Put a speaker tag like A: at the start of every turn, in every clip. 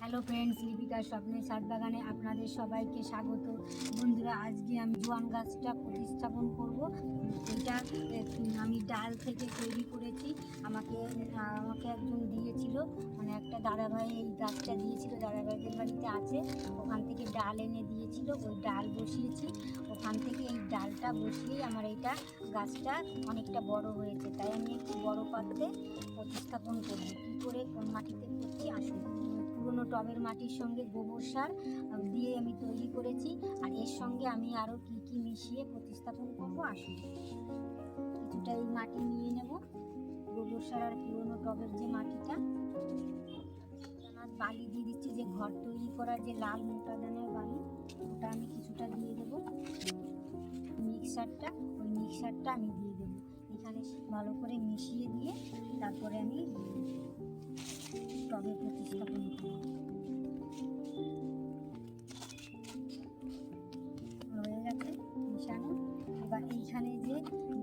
A: Hello friends, লিপিকার স্বপ্নের ছাদ বাগানে আপনাদের সবাইকে স্বাগত। বন্ধুরা, আজকে আমি জোয়ান গাছটা প্রতিস্থাপন করব। এটা আমি ডাল থেকে তৈরি করেছি। আমাকে একজন দিয়েছিল, মানে একটা দাদাভাই এই গাছটা দিয়েছিল, দাদাভাইদের বাড়িতে আছে, ওখান থেকে ডাল এনে দিয়েছিল। ওই ডাল বসিয়েছি, ওখান থেকে এই ডালটা বসিয়েই আমার এইটা গাছটা অনেকটা বড় হয়েছে। তাই আমি একটু বড় পাত্রে প্রতিস্থাপন করব। কী করে, কোন মাটিতে করছি আসুন। পুরোনো টবের মাটির সঙ্গে গোবর সার দিয়ে আমি তৈরি করেছি, আর এর সঙ্গে আমি আরও কি কি মিশিয়ে প্রতিস্থাপন করব আসুন। কিছুটা এই মাটি নিয়ে নেব, গোবর সার আর পুরোনো টবের যে মাটিটা, বালি দিয়ে দিচ্ছি, যে ঘর তৈরি করার যে লাল মোটা দানার বালি, ওটা আমি কিছুটা দিয়ে দেবো। মিক্সারটা, ওই মিক্সারটা আমি দিয়ে দেবো এখানে, ভালো করে মিশিয়ে দিয়ে তারপরে আমি টবে প্রতিস্থাপন করব। হয়ে গেছে মিশানো। এবার এইখানে যে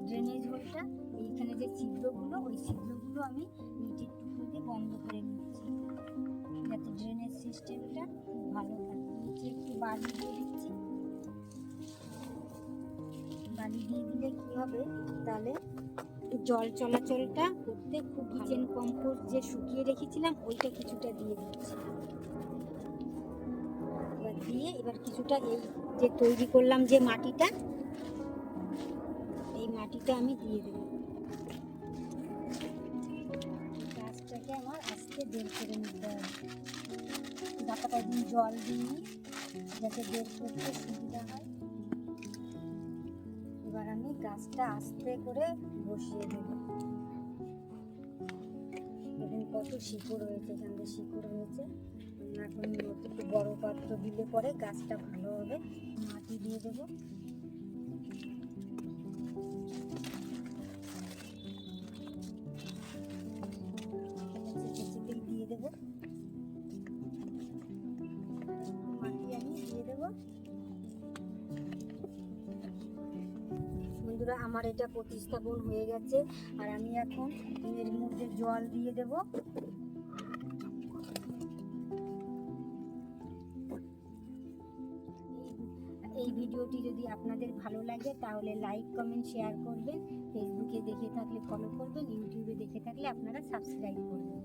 A: ড্রেনেজ হোলটা, এইখানে যে ছিদ্রগুলো, ওই ছিদ্রগুলো আমি ইটের টুকরো দিয়ে বন্ধ করে নিচ্ছি, যাতে ড্রেনেজ সিস্টেমটা খুব ভালো থাকে। নিচে একটু বালি দিয়ে দিচ্ছি। বালি দিয়ে দিলে কী হবে, তাহলে জল চলাচলটা করতে খুব। কিচেন কম্পোস্ট যে শুকিয়ে রেখেছিলাম, ওইটা কিছুটা দিয়ে দিচ্ছি। এবার কিছুটা এই যে তৈরি করলাম যে মাটিটা, এই মাটিটা আমি দিয়ে দেব। গাছটাকে আমার আস্তে বের করে নিতে হবে, গাছটা দিন জল দিই যাতে বের করতে সুবিধা হয়। এবার আমি গাছটা আস্তে করে বসিয়ে দেব। দেখুন কত শিকড় হয়েছে, এখান থেকে শিকড় হয়েছে। এখন একটু বড় পাত্র দিলে পরে গাছটা ভালো হবে। মাটি দিয়ে দেবো, দিয়ে দেবো মাটি, আমি দিয়ে দেবো। বন্ধুরা, আমার এটা প্রতিস্থাপন হয়ে গেছে, আর আমি এখন এর মধ্যে জল দিয়ে দেব। এই ভিডিওটি যদি আপনাদের ভালো লাগে তাহলে লাইক, কমেন্ট, শেয়ার করবেন। ফেসবুকে দেখে থাকলে ফলো করবেন, ইউটিউবে দেখে থাকলে আপনারা সাবস্ক্রাইব করবেন।